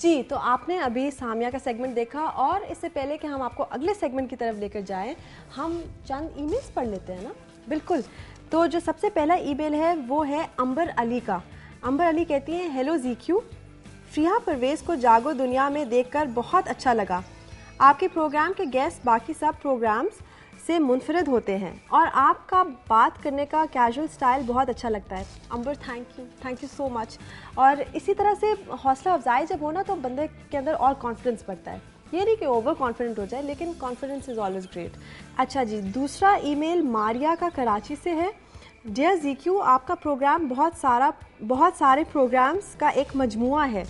جی تو آپ نے ابھی سامیہ کا سیگمنٹ دیکھا اور اس سے پہلے کہ ہم آپ کو اگلے سیگمنٹ کی طرف لے کر جائیں ہم چند ای میلز پڑھ لیتے ہیں نا. بالکل. تو جو سب سے پہلا ای میل ہے وہ ہے امبر علی کا. امبر علی کہتی ہیں ہیلو زیکیو, فریحہ پرویز کو جاگو دنیا میں دیکھ کر بہت اچھا لگا. آپ کے پروگرام کے گیسٹ باقی سب پروگرامز سے منفرد ہوتے ہیں اور آپ کا بات کرنے کا کیجول سٹائل بہت اچھا لگتا ہے. امبر تھینک یو سو مچ. اور اسی طرح سے حوصلہ افزائی جب ہونا تو بندے کے اندر اور کانفیڈنس بڑھتا ہے. یہ نہیں کہ اوور کانفیڈنٹ ہو جائے لیکن کانفیڈنس از آلویز گریٹ. اچھا جی, دوسرا ای میل ماریا کا کراچی سے ہے. ڈیئر زیکیو, آپ کا پروگرام بہت سارے پروگرامز کا ایک مجموعہ ہے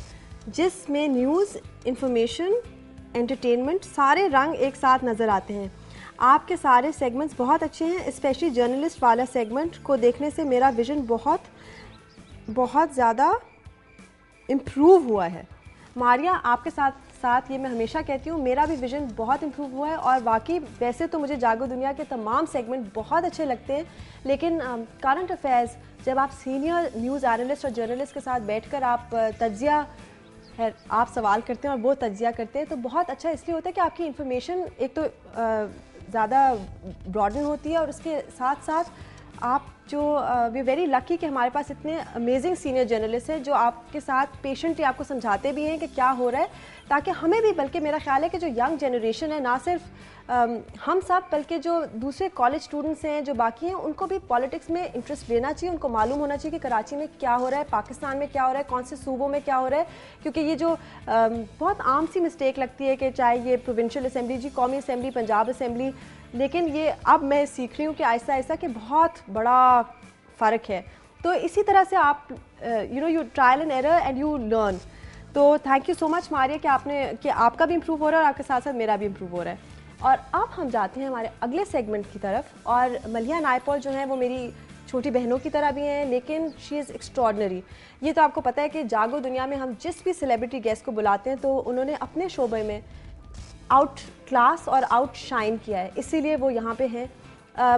جس میں نیوز, انفارمیشن, انٹرٹینمنٹ سارے رنگ ایک ساتھ نظر آتے ہیں. آپ کے سارے سیگمنٹس بہت اچھے ہیں, اسپیشلی جرنلسٹ والا سیگمنٹ کو دیکھنے سے میرا ویژن بہت زیادہ امپروو ہوا ہے. ماریا, آپ کے ساتھ یہ میں ہمیشہ کہتی ہوں, میرا بھی ویژن بہت امپروو ہوا ہے. اور واقعی ویسے تو مجھے جاگو دنیا کے تمام سیگمنٹ بہت اچھے لگتے ہیں, لیکن کرنٹ افیئرز جب آپ سینئر نیوز اینالسٹ اور جرنلسٹ کے ساتھ بیٹھ کر آپ سوال کرتے ہیں اور وہ تجزیہ کرتے ہیں تو بہت اچھا اس لیے ہوتا ہے کہ آپ کی انفارمیشن ایک تو زیادہ براڈن ہوتی ہے, اور اس کے ساتھ ساتھ آپ جو وی ویری لکی کہ ہمارے پاس اتنے امیزنگ سینئر جرنلسٹ ہیں جو آپ کے ساتھ پیشنٹلی آپ کو سمجھاتے بھی ہیں کہ کیا ہو رہا ہے, تاکہ ہمیں بھی, بلکہ میرا خیال ہے کہ جو ینگ جنریشن ہے, نہ صرف ہم سب بلکہ جو دوسرے کالج اسٹوڈنٹس ہیں جو باقی ہیں, ان کو بھی پالیٹکس میں انٹرسٹ لینا چاہیے. ان کو معلوم ہونا چاہیے کہ کراچی میں کیا ہو رہا ہے, پاکستان میں کیا ہو رہا ہے, کون سے صوبوں میں کیا ہو رہا ہے. کیونکہ یہ جو بہت عام سی مسٹیک لگتی ہے کہ چاہے یہ پروونشل اسمبلی, جی قومی اسمبلی, پنجاب اسمبلی, لیکن یہ اب میں سیکھ رہی ہوں کہ آہستہ آہستہ کہ بہت بڑا فرق ہے. تو اسی طرح سے آپ you trial and error and you learn. تو تھینک یو سو مچ ماریا کہ آپ کا بھی امپروو ہو رہا ہے اور آپ کے ساتھ ساتھ میرا بھی امپروو ہو رہا ہے. اور اب ہم جاتے ہیں ہمارے اگلے سیگمنٹ کی طرف. اور ملیحہ نائپول جو ہیں وہ میری چھوٹی بہنوں کی طرح بھی ہیں, لیکن شی از ایکسٹراڈنری. یہ تو آپ کو پتہ ہے کہ جاگو دنیا میں ہم جس بھی سیلیبریٹی گیسٹ کو بلاتے ہیں تو انہوں نے اپنے شعبے میں آؤٹ کلاس اور آؤٹ شائن کیا ہے, اسی لیے وہ یہاں پہ ہیں.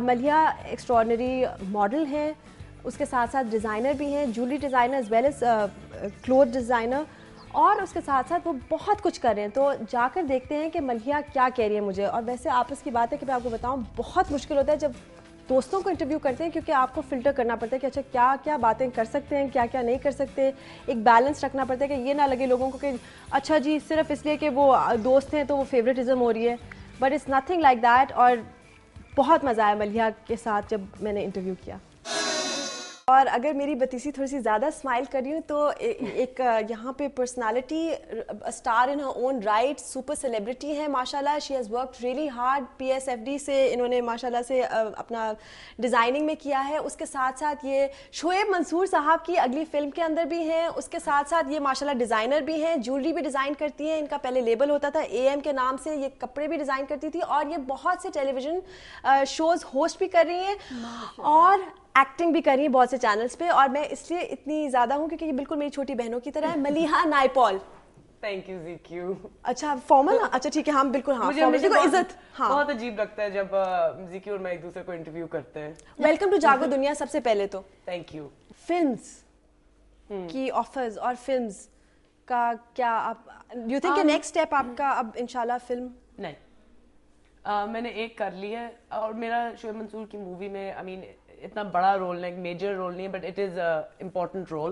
ملیحہ ایکسٹراڈنری ماڈل ہیں, اس کے ساتھ ساتھ ڈیزائنر بھی ہیں, jewellery designer as well as cloth designer, اور اس کے ساتھ ساتھ وہ بہت کچھ کر رہے ہیں. تو جا کر دیکھتے ہیں کہ ملیحہ کیا کہہ رہی ہے مجھے. اور ویسے آپس کی بات ہے کہ میں آپ کو بتاؤں, بہت مشکل ہوتا ہے جب دوستوں کو انٹرویو کرتے ہیں, کیونکہ آپ کو فلٹر کرنا پڑتا ہے کہ اچھا کیا کیا باتیں کر سکتے ہیں, کیا کیا نہیں کر سکتے. ایک بیلنس رکھنا پڑتا ہے کہ یہ نہ لگے لوگوں کو کہ اچھا جی صرف اس لیے کہ وہ دوست ہیں تو وہ فیوریٹزم ہو رہی ہے, but it's nothing like that. اور بہت مزہ آیا ملیحہ کے ساتھ جب میں نے انٹرویو کیا. اور اگر میری بتیسی تھوڑی سی زیادہ اسمائل کر رہی ہوں تو ایک یہاں پہ personality, star in her own right, super celebrity ہے ماشاء اللہ. She has worked really hard. PSFD سے انہوں نے ماشاء اللہ سے اپنا ڈیزائننگ میں کیا ہے. اس کے ساتھ ساتھ یہ شعیب منصور صاحب کی اگلی فلم کے اندر بھی ہیں. اس کے ساتھ ساتھ یہ ماشاء اللہ ڈیزائنر بھی ہیں, جویلری بھی ڈیزائن کرتی ہیں. ان کا پہلے لیبل ہوتا تھا AM کے نام سے, یہ کپڑے بھی ڈیزائن کرتی تھی, اور یہ بہت سے ٹیلی ویژن شوز ہوسٹ بھی کر رہی ہیں اور ایکٹنگ بھی کر رہی ہیں بہت سے چینلز پہ. اور میں اس لیے اتنی زیادہ ہوں کیونکہ یہ بالکل میری چھوٹی بہنوں کی طرح ہے. ملیحہ نائپول. تھینک یو زیکیو. اچھا فارمل, اچھا ٹھیک ہے, ہم بالکل ہاں مجھے عزت. ہاں بہت عجیب لگتا ہے جب زیکیو اور میں ایک دوسرے کو انٹرویو کرتے ہیں. ویلکم ٹو جاگو دنیا. سب سے پہلے تو تھینک یو. فلمز کی آفرز اور فلمز کا کیا آپ یو تھنک کہ نیکسٹ اسٹیپ آپ کا اب انشاءاللہ فلم؟ نہیں, میں نے ایک کر لی ہے, اور میرا شعیب منصور کی مووی میں اتنا بڑا رول نہیں, میجر رول نہیں, but it is important role.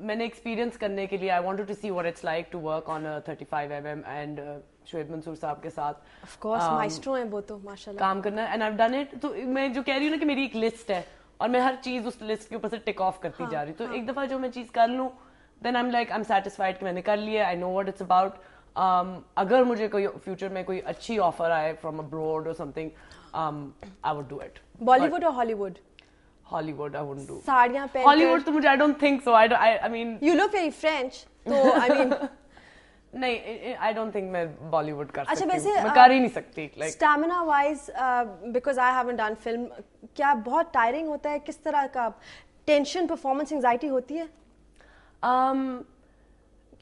میں نے ایکسپیرینس کرنے کے لیے I wanted to see what it's like to work on 35mm and Shoaib Mansoor صاحب کے ساتھ آف کورس مائسٹرو ہیں وہ تو ماشاءاللہ کام کرنا, and I have done it. تو میں جو کہہ رہی ہوں نا کہ میری ایک لسٹ ہے اور میں ہر چیز اس لسٹ کے اوپر سے ٹک آف کرتی جا رہی ہوں. تو ایک دفعہ جو میں چیز کر لوں then I am like I am satisfied کہ میں نے کر لیا, I know what it's about. اگر مجھے کوئی فیوچر میں کوئی اچھی آفر آئے فرام ابروڈ اور something, I would do it. Bollywood اور ہالی ووڈ؟ ہالی ووڈ آئی وڈنٹ ڈو. ساڑیاں پہن ہالی ووڈ تو مجھے I don't think so. I mean you look very French, تو آئی مین نہیں, آئی ڈونٹ تھنک میں بالی ووڈ کر اچھا سکتی ویسے ہوں, میں کر ہی نہیں سکتی. Stamina wise because I haven't done film, کیا بہت ٹائرنگ ہوتا ہے, کس طرح کا ٹینشن, پرفارمنس انگزائٹی ہوتی ہے؟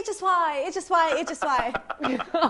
HSY।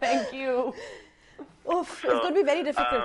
Thank you. Oof, it's going to be very difficult.